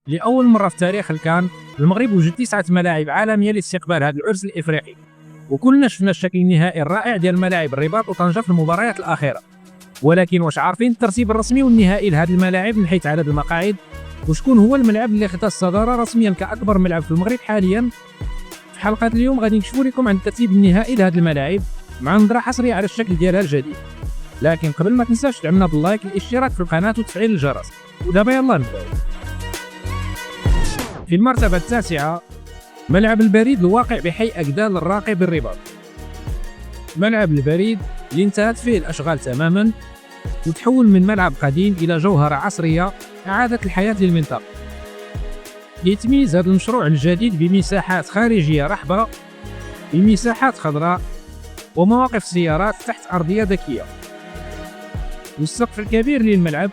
لأول مرة في تاريخ الكان المغرب وجد 9 ملاعب عالمية لاستقبال هذا العرس الإفريقي، وكلنا شفنا الشكل النهائي الرائع ديال ملاعب الرباط وطنجة في المباريات الأخيرة. ولكن واش عارفين الترتيب الرسمي والنهائي لهذه الملاعب من حيث عدد المقاعد؟ وشكون هو الملعب اللي خدا الصدارة رسميا كأكبر ملعب في المغرب حاليا؟ في حلقة اليوم غادي نكشفوا لكم عن الترتيب النهائي لهذه الملاعب مع نظرة حصرية على الشكل ديالها الجديد. لكن قبل ما تنساش تدعمنا باللايك، الاشتراك في القناة وتفعيل الجرس. ودابا يلا نبداو. في المرتبة التاسعة ملعب البريد الواقع بحي أكدال الراقي بالرباط. ملعب البريد اللي انتهت فيه الأشغال تماما وتحول من ملعب قديم إلى جوهرة عصرية أعادت الحياة للمنطقة. يتميز هذا المشروع الجديد بمساحات خارجية رحبة، بمساحات خضراء ومواقف سيارات تحت أرضية ذكية. والسقف الكبير للملعب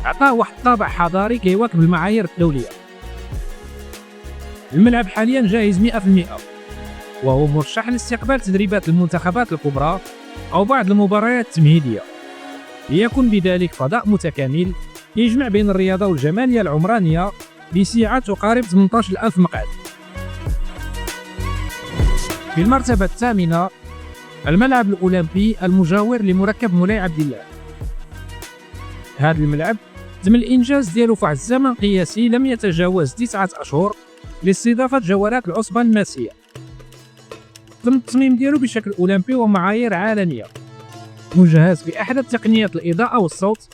عطاه واحد الطابع حضاري كيواكب المعايير الدولية. الملعب حاليا جاهز 100%، وهو مرشح لاستقبال تدريبات المنتخبات الكبرى أو بعض المباريات التمهيدية، ليكون بذلك فضاء متكامل يجمع بين الرياضة والجمالية العمرانية بسعة تقارب 18,000 مقعد. في المرتبة الثامنة الملعب الأولمبي المجاور لمركب مولاي عبد الله. هذا الملعب تم الإنجاز ديالو في الزمن قياسي لم يتجاوز 9 أشهر لاستضافة جولات العصبة الماسية. تم التصميم ديالو بشكل أولمبي ومعايير عالمية، مجهز بأحدث تقنيات الإضاءة والصوت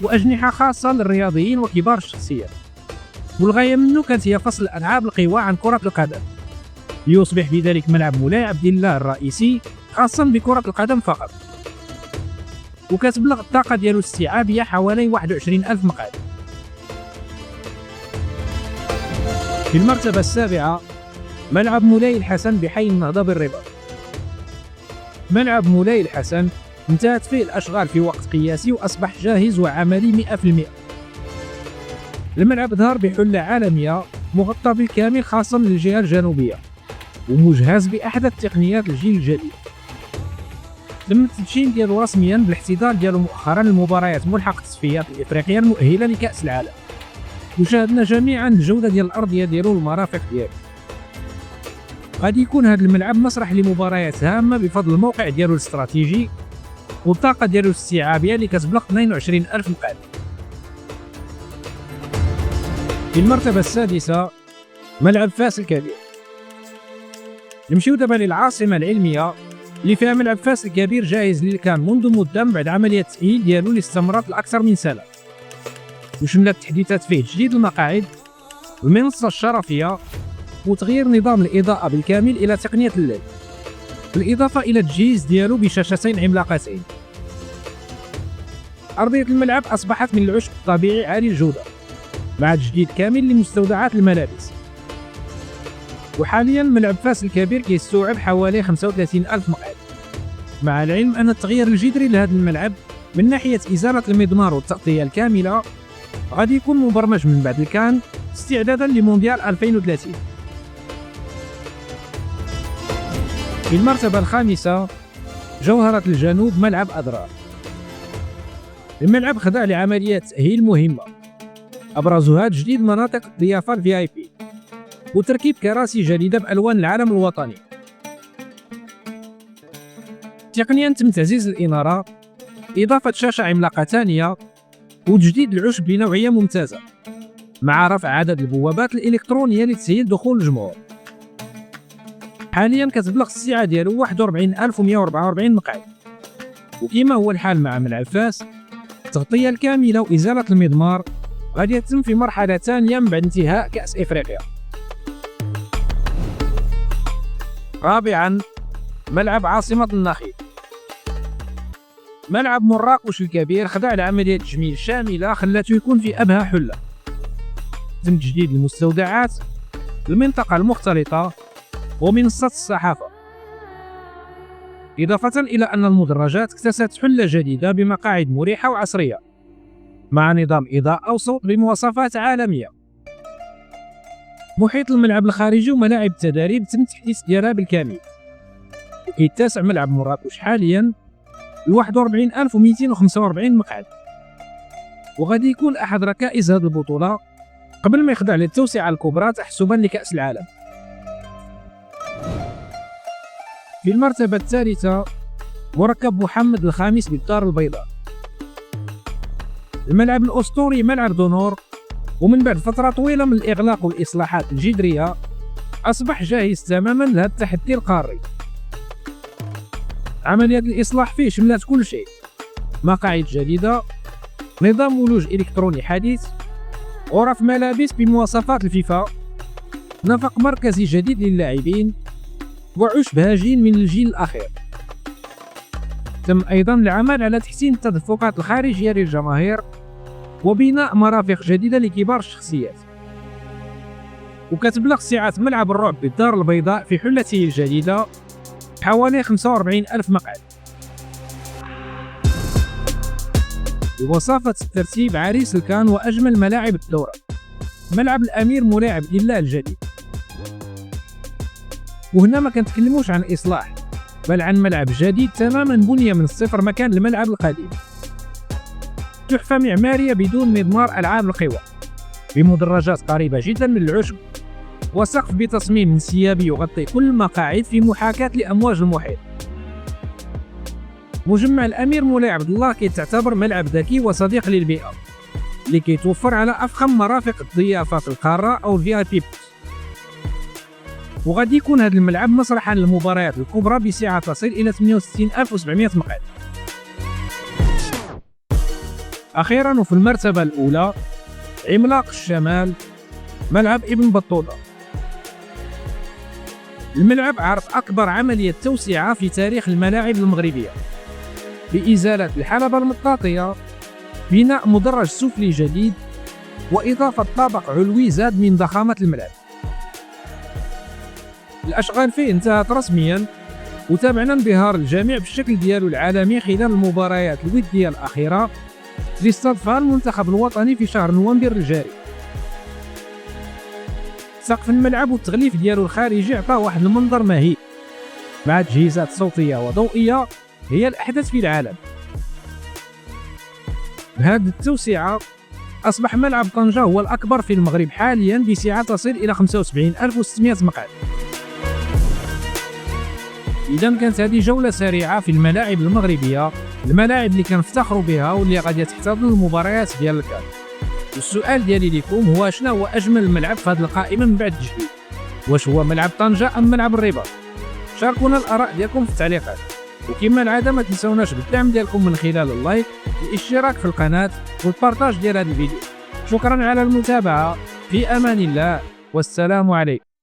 وأجنحة خاصة للرياضيين وكبار الشخصيات. والغاية منه كانت هي فصل ألعاب القوى عن كرة القدم، ليصبح بذلك ملعب مولاي عبد الله الرئيسي خاصا بكرة القدم فقط. وكتبلغ الطاقة ديالو الاستيعابية حوالي 21,000 مقعد. في المرتبة السابعة ملعب مولاي الحسن بحي النهضة بالرباط. ملعب مولاي الحسن انتهت فيه الأشغال في وقت قياسي وأصبح جاهز وعملي 100%. الملعب ظهر بحلة عالمية مغطى بالكامل خاصة للجهة الجنوبية، ومجهز بأحدث تقنيات الجيل الجديد. تم التدشين ديالو رسميا بالاحتضان ديالو مؤخرا لمباريات ملحق التصفيات الإفريقية المؤهلة لكأس العالم، وشاهدنا جميعا الجودة ديال الأرضية ديالو والمرافق ديالو. غادي يكون هذا الملعب مسرح لمباريات هامة بفضل الموقع ديالو الاستراتيجي والطاقة ديالو الاستيعابية اللي كتبلغ 22,000 مقعد. في المرتبة السادسة ملعب فاس الكبير. نمشيو دابا للعاصمة العلمية اللي فيها ملعب فاس الكبير جاهز للكان منذ مدة بعد عملية التأهيل ديالو اللي استمرت لأكثر من سنة، وشملت التحديثات فيه تجديد المقاعد، المنصة الشرفية، وتغيير نظام الإضاءة بالكامل إلى تقنية الليد، بالإضافة إلى التجهيز ديالو بشاشتين عملاقتين. أرضية الملعب أصبحت من العشب الطبيعي عالي الجودة مع تجديد كامل لمستودعات الملابس. وحاليا ملعب فاس الكبير كيستوعب حوالي 35,000 مقعد، مع العلم أن التغيير الجذري لهذا الملعب من ناحية إزالة المضمار والتغطية الكاملة غادي يكون مبرمج من بعد الكان استعدادا لمونديال 2030. في المرتبة الخامسة جوهرة الجنوب ملعب أضرار. الملعب خضع لعملية تأهيل مهمة، أبرزها تجديد مناطق الضيافة VIP وتركيب كراسي جديدة بألوان العلم الوطني. تقنيا تم تعزيز الإنارة، إضافة شاشة عملاقة ثانية، وتجديد العشب بنوعية ممتازة، مع رفع عدد البوابات الإلكترونية لتسهيل دخول الجمهور. حاليا كتبلغ السعة ديالو 41,144 مقعد، وكما هو الحال مع ملعب فاس التغطية الكاملة وإزالة المضمار غادي تتم في مرحلة ثانية من بعد انتهاء كأس إفريقيا. رابعا ملعب عاصمة النخيل. ملعب مراكش الكبير خضع لعملية تجميل شاملة خلته يكون في أبهى حلة. تم تجديد المستودعات، المنطقة المختلطة، ومنصة الصحافة، إضافة إلى أن المدرجات اكتست حلة جديدة بمقاعد مريحة وعصرية مع نظام إضاءة وصوت بمواصفات عالمية. محيط الملعب الخارجي وملاعب التدريب تم التحديث ديالها بالكامل، وكيتسع ملعب مراكش حاليا ل 41,245 مقعد، وغادي يكون أحد ركائز هذه البطولة قبل ما يخضع للتوسعة الكبرى تحسبا لكأس العالم. في المرتبة الثالثة مركب محمد الخامس بالدار البيضاء. الملعب الأسطوري ملعب دونور، ومن بعد فترة طويلة من الإغلاق والإصلاحات الجذرية أصبح جاهز تماما لهذا التحدي القاري. عملية الإصلاح فيه شملت كل شيء: مقاعد جديدة، نظام ولوج إلكتروني حديث، غرف ملابس بمواصفات الفيفا، نفق مركزي جديد للاعبين، وعشب هجين من الجيل الأخير. تم أيضا العمل على تحسين التدفقات الخارجية للجماهير وبناء مرافق جديدة لكبار الشخصيات. وكتبلغ سعة ملعب الرعب بالدار البيضاء في حلته الجديدة حوالي 45 ألف مقعد. بوصافة الترتيب عريس الكان وأجمل ملاعب الدورة، ملعب الأمير مولاي عبد الله الجديد. وهنا ما كنتكلموش عن إصلاح، بل عن ملعب جديد تماما بني من الصفر مكان الملعب القديم. تحفة معمارية بدون مضمار ألعاب القوى، بمدرجات قريبة جدا من العشب، وسقف بتصميم انسيابي يغطي كل المقاعد في محاكاة لأمواج المحيط. مجمع الأمير مولاي عبد الله كيتعتبر ملعب ذكي وصديق للبيئة، اللي كيتوفر على أفخم مرافق الضيافة في القارة أو VIP+. وغادي يكون هذا الملعب مسرحا للمباريات الكبرى بسعة تصل إلى 68700 مقعد. أخيرا وفي المرتبة الأولى عملاق الشمال ملعب ابن بطوطة. الملعب عرض أكبر عملية توسعة في تاريخ الملاعب المغربية، بإزالة الحلبة المطاطية، بناء مدرج سفلي جديد، وإضافة طابق علوي زاد من ضخامة الملعب. الأشغال فيه انتهت رسميا، وتابعنا انبهار الجميع بالشكل ديالو العالمي خلال المباريات الودية الأخيرة اللي استضافها المنتخب الوطني في شهر نوفمبر الجاري. سقف الملعب والتغليف ديالو الخارجي عطاه واحد المنظر مهيب، مع تجهيزات صوتية وضوئية هي الأحدث في العالم. بهذه التوسعة أصبح ملعب طنجة هو الأكبر في المغرب حاليا بسعة تصل إلى 75600 مقعد. إذا كانت هذه جولة سريعة في الملاعب المغربية، الملاعب اللي كنفتخروا بها واللي غادي تحتضن المباريات ديال الكاس. والسؤال ديالي لكم هو: شنو هو أجمل ملعب في هذه القائمة من بعد التجديد؟ واش هو ملعب طنجة أم ملعب الرباط؟ شاركونا الآراء ديالكم في التعليقات، وكما العادة ما تنسوناش بالدعم ديالكم من خلال اللايك، الاشتراك في القناة، والبارطاج ديال هذا الفيديو. شكرا على المتابعة، في أمان الله، والسلام عليكم.